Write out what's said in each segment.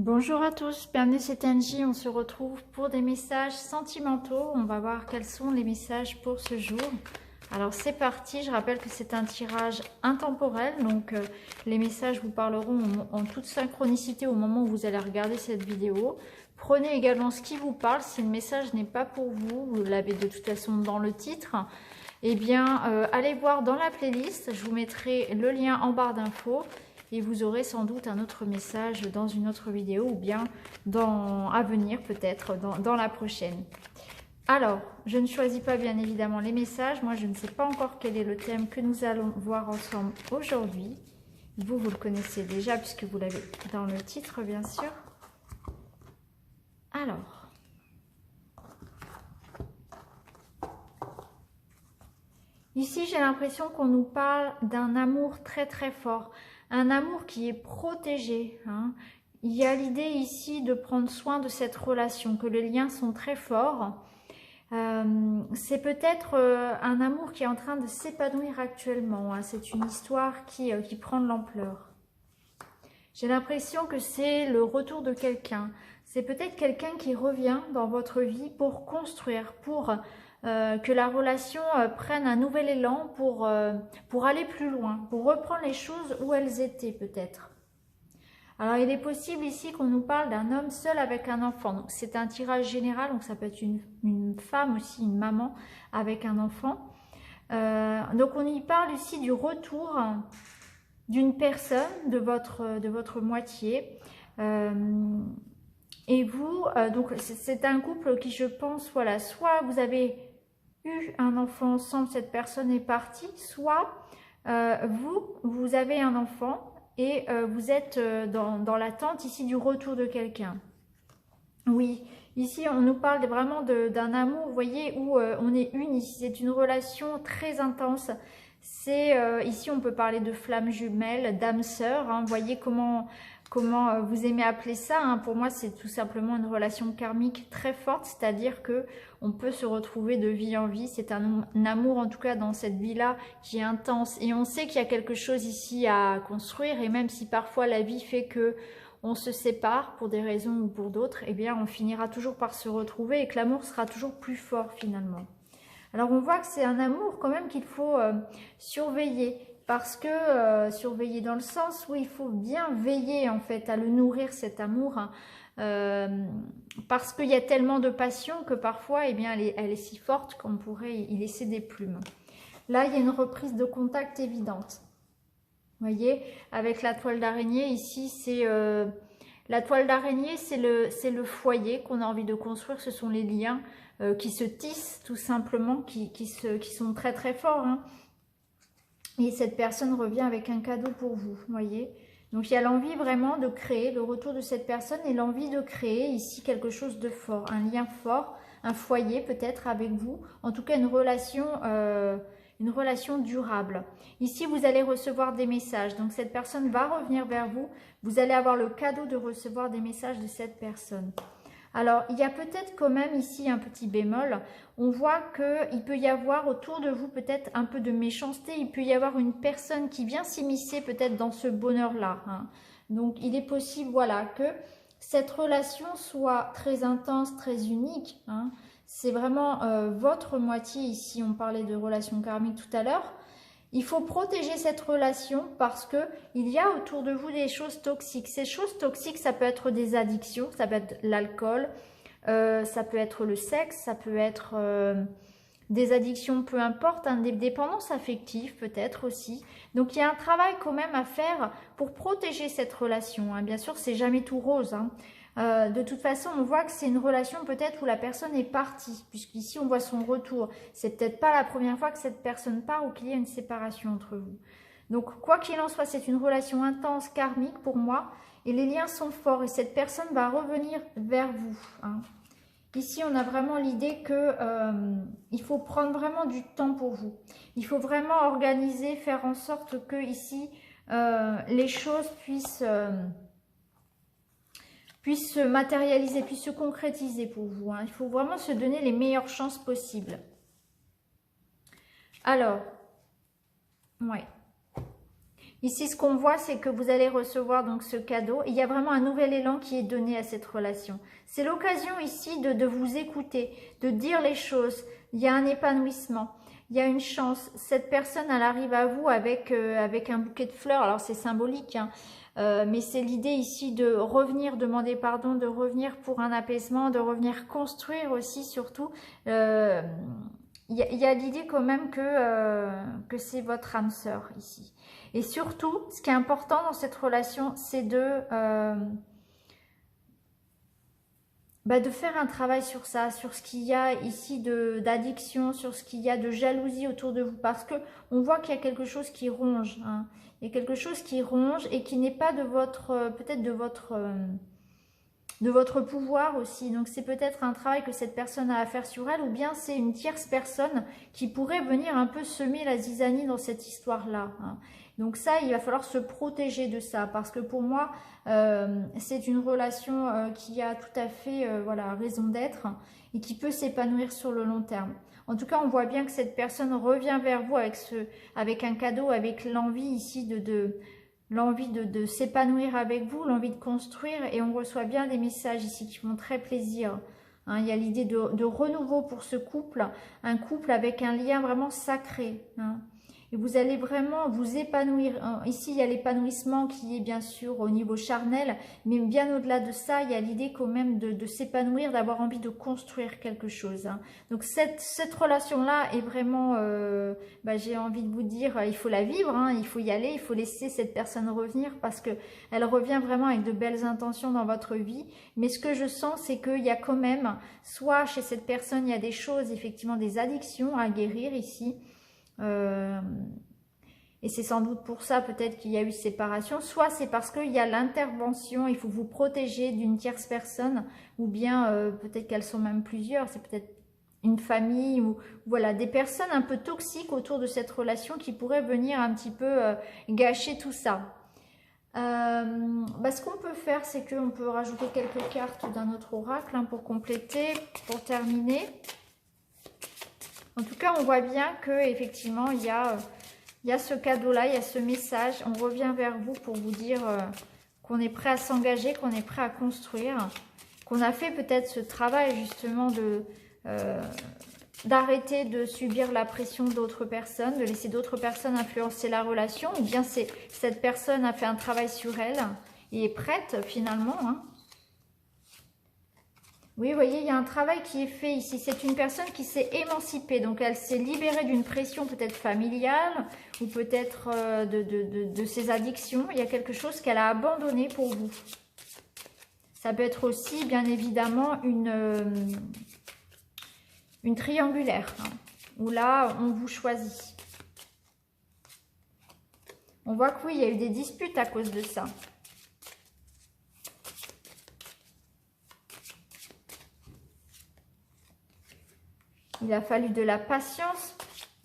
Bonjour à tous, bienvenue c'est Angie, on se retrouve pour des messages sentimentaux. On va voir quels sont les messages pour ce jour. Alors c'est parti, je rappelle que c'est un tirage intemporel, donc les messages vous parleront en toute synchronicité au moment où vous allez regarder cette vidéo. Prenez également ce qui vous parle, si le message n'est pas pour vous, vous l'avez de toute façon dans le titre, eh bien allez voir dans la playlist, je vous mettrai le lien en barre d'infos. Et vous aurez sans doute un autre message dans une autre vidéo ou bien à venir peut-être dans la prochaine. Alors, je ne choisis pas bien évidemment les messages. Moi, je ne sais pas encore quel est le thème que nous allons voir ensemble aujourd'hui. Vous le connaissez déjà puisque vous l'avez dans le titre, bien sûr. Alors, ici, j'ai l'impression qu'on nous parle d'un amour très très fort. Un amour qui est protégé. Hein. Il y a l'idée ici de prendre soin de cette relation, que les liens sont très forts. C'est peut-être un amour qui est en train de s'épanouir actuellement. Hein. C'est une histoire qui prend de l'ampleur. J'ai l'impression que c'est le retour de quelqu'un. C'est peut-être quelqu'un qui revient dans votre vie pour construire, pour que la relation prenne un nouvel élan pour aller plus loin, pour reprendre les choses où elles étaient peut-être. Alors il est possible ici qu'on nous parle d'un homme seul avec un enfant. C'est un tirage général, donc ça peut être une femme aussi, une maman avec un enfant. Donc on y parle ici du retour d'une personne, de votre moitié. Et vous, donc c'est un couple qui, je pense, voilà, soit vous avez eu un enfant ensemble, cette personne est partie, soit vous avez un enfant et vous êtes dans l'attente ici du retour de quelqu'un. Oui, ici on nous parle vraiment d'un amour, vous voyez, où on est une, ici c'est une relation très intense. C'est ici on peut parler de flammes jumelles, d'âme sœur, hein, vous voyez comment vous aimez appeler ça, hein. Pour moi c'est tout simplement une relation karmique très forte, c'est-à-dire que on peut se retrouver de vie en vie. C'est un amour en tout cas dans cette vie-là qui est intense et on sait qu'il y a quelque chose ici à construire, et même si parfois la vie fait que on se sépare pour des raisons ou pour d'autres, eh bien on finira toujours par se retrouver et que l'amour sera toujours plus fort finalement. Alors on voit que c'est un amour quand même qu'il faut surveiller, parce que surveiller dans le sens où il faut bien veiller en fait à le nourrir, cet amour, hein, parce qu'il y a tellement de passion que parfois eh bien, elle est si forte qu'on pourrait y laisser des plumes. Là il y a une reprise de contact évidente. Vous voyez, avec la toile d'araignée, ici, c'est la toile d'araignée, c'est le foyer qu'on a envie de construire. Ce sont les liens qui se tissent, tout simplement, qui sont très très forts. Hein. Et cette personne revient avec un cadeau pour vous, vous voyez. Donc, il y a l'envie vraiment de créer, le retour de cette personne et l'envie de créer ici quelque chose de fort, un lien fort, un foyer peut-être avec vous. En tout cas, une relation durable. Ici, vous allez recevoir des messages. Donc, cette personne va revenir vers vous. Vous allez avoir le cadeau de recevoir des messages de cette personne. Alors, il y a peut-être quand même ici un petit bémol. On voit qu'il peut y avoir autour de vous peut-être un peu de méchanceté. Il peut y avoir une personne qui vient s'immiscer peut-être dans ce bonheur-là. Hein. Donc, il est possible, voilà, que cette relation soit très intense, très unique. Hein. C'est vraiment votre moitié. Ici, on parlait de relation karmique tout à l'heure. Il faut protéger cette relation parce que il y a autour de vous des choses toxiques. Ces choses toxiques, ça peut être des addictions, ça peut être l'alcool, ça peut être le sexe, ça peut être des addictions, peu importe, hein, des dépendances affectives peut-être aussi. Donc il y a un travail quand même à faire pour protéger cette relation. Hein. Bien sûr, c'est jamais tout rose. Hein. De toute façon, on voit que c'est une relation peut-être où la personne est partie, puisqu'ici on voit son retour. C'est peut-être pas la première fois que cette personne part ou qu'il y a une séparation entre vous. Donc quoi qu'il en soit, c'est une relation intense, karmique pour moi, et les liens sont forts et cette personne va revenir vers vous. Hein. Ici, on a vraiment l'idée que il faut prendre vraiment du temps pour vous. Il faut vraiment organiser, faire en sorte que ici les choses puissent se matérialiser, puisse se concrétiser pour vous. Hein. Il faut vraiment se donner les meilleures chances possibles. Alors, ouais. Ici, ce qu'on voit, c'est que vous allez recevoir donc ce cadeau. Il y a vraiment un nouvel élan qui est donné à cette relation. C'est l'occasion ici de vous écouter, de dire les choses. Il y a un épanouissement. Il y a une chance. Cette personne, elle arrive à vous avec un bouquet de fleurs. Alors, c'est symbolique, hein. Mais c'est l'idée ici de revenir, demander pardon, de revenir pour un apaisement, de revenir construire aussi, surtout. Il y a l'idée quand même que c'est votre âme sœur ici. Et surtout, ce qui est important dans cette relation, c'est de faire un travail sur ça, sur ce qu'il y a ici d'addiction, sur ce qu'il y a de jalousie autour de vous. Parce que on voit qu'il y a quelque chose qui ronge. Hein. Il y a quelque chose qui ronge et qui n'est pas de votre, peut-être de votre pouvoir aussi. Donc c'est peut-être un travail que cette personne a à faire sur elle, ou bien c'est une tierce personne qui pourrait venir un peu semer la zizanie dans cette histoire-là. Hein. Donc ça, il va falloir se protéger de ça, parce que pour moi, c'est une relation qui a tout à fait voilà, raison d'être et qui peut s'épanouir sur le long terme. En tout cas, on voit bien que cette personne revient vers vous avec un cadeau, avec l'envie ici l'envie de s'épanouir avec vous, l'envie de construire, et on reçoit bien des messages ici qui font très plaisir. Hein, il y a l'idée de renouveau pour ce couple, un couple avec un lien vraiment sacré. Hein. Et vous allez vraiment vous épanouir. Ici, il y a l'épanouissement qui est bien sûr au niveau charnel, mais bien au-delà de ça, il y a l'idée quand même de s'épanouir, d'avoir envie de construire quelque chose. Hein. Donc cette relation-là est vraiment, j'ai envie de vous dire, il faut la vivre, hein, il faut y aller, il faut laisser cette personne revenir parce qu'elle revient vraiment avec de belles intentions dans votre vie. Mais ce que je sens, c'est qu'il y a quand même, soit chez cette personne, il y a des choses, effectivement des addictions à guérir ici, et c'est sans doute pour ça peut-être qu'il y a eu séparation, soit c'est parce qu'il y a l'intervention, il faut vous protéger d'une tierce personne, ou bien peut-être qu'elles sont même plusieurs, c'est peut-être une famille, ou voilà, des personnes un peu toxiques autour de cette relation qui pourraient venir un petit peu gâcher tout ça. Ce qu'on peut faire, c'est qu'on peut rajouter quelques cartes d'un autre oracle hein, pour compléter, pour terminer. En tout cas, on voit bien que effectivement, il y a ce cadeau-là, il y a ce message. On revient vers vous pour vous dire qu'on est prêt à s'engager, qu'on est prêt à construire, qu'on a fait peut-être ce travail justement d'arrêter de subir la pression d'autres personnes, de laisser d'autres personnes influencer la relation, ou bien cette personne a fait un travail sur elle et est prête finalement, hein. Oui, vous voyez, il y a un travail qui est fait ici. C'est une personne qui s'est émancipée. Donc, elle s'est libérée d'une pression peut-être familiale ou peut-être de ses addictions. Il y a quelque chose qu'elle a abandonné pour vous. Ça peut être aussi, bien évidemment, une triangulaire. Hein, où là, on vous choisit. On voit que oui, il y a eu des disputes à cause de ça. Il a fallu de la patience.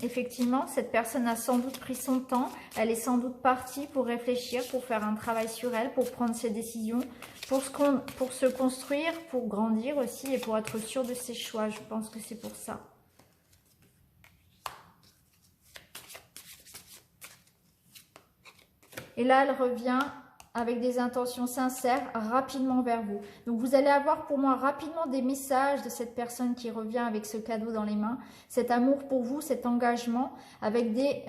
Effectivement, cette personne a sans doute pris son temps. Elle est sans doute partie pour réfléchir, pour faire un travail sur elle, pour prendre ses décisions, pour se construire, pour grandir aussi et pour être sûre de ses choix. Je pense que c'est pour ça. Et là, elle revient avec des intentions sincères, rapidement vers vous. Donc, vous allez avoir pour moi rapidement des messages de cette personne qui revient avec ce cadeau dans les mains. Cet amour pour vous, cet engagement, avec des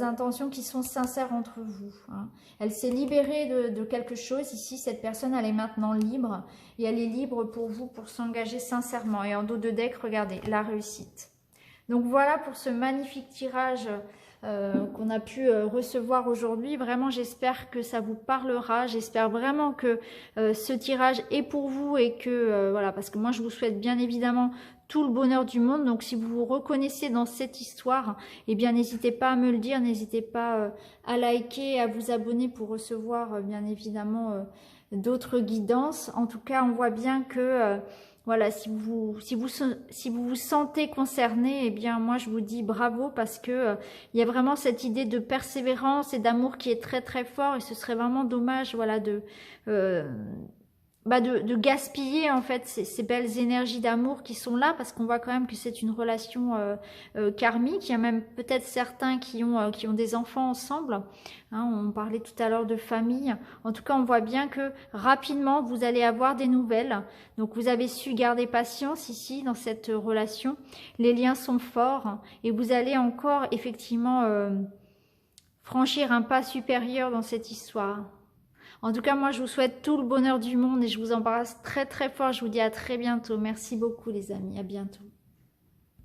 intentions qui sont sincères entre vous. Hein. Elle s'est libérée de quelque chose. Ici, cette personne, elle est maintenant libre. Et elle est libre pour vous, pour s'engager sincèrement. Et en dos de deck, regardez, la réussite. Donc, voilà pour ce magnifique tirage qu'on a pu recevoir aujourd'hui. Vraiment, j'espère que ça vous parlera. J'espère vraiment que ce tirage est pour vous et que, voilà, parce que moi, je vous souhaite bien évidemment tout le bonheur du monde. Donc, si vous vous reconnaissez dans cette histoire, eh bien, n'hésitez pas à me le dire. N'hésitez pas à liker, à vous abonner pour recevoir, bien évidemment, d'autres guidances. En tout cas, on voit bien que... voilà, si vous vous sentez concerné, eh bien moi je vous dis bravo parce que il y a vraiment cette idée de persévérance et d'amour qui est très très fort et ce serait vraiment dommage, voilà, de gaspiller en fait ces belles énergies d'amour qui sont là, parce qu'on voit quand même que c'est une relation karmique. Il y a même peut-être certains qui ont des enfants ensemble, hein, on parlait tout à l'heure de famille. En tout cas, on voit bien que rapidement vous allez avoir des nouvelles. Donc vous avez su garder patience ici dans cette relation, les liens sont forts et vous allez encore effectivement franchir un pas supérieur dans cette histoire. En tout cas, moi, je vous souhaite tout le bonheur du monde et je vous embrasse très très fort. Je vous dis à très bientôt. Merci beaucoup les amis, à bientôt.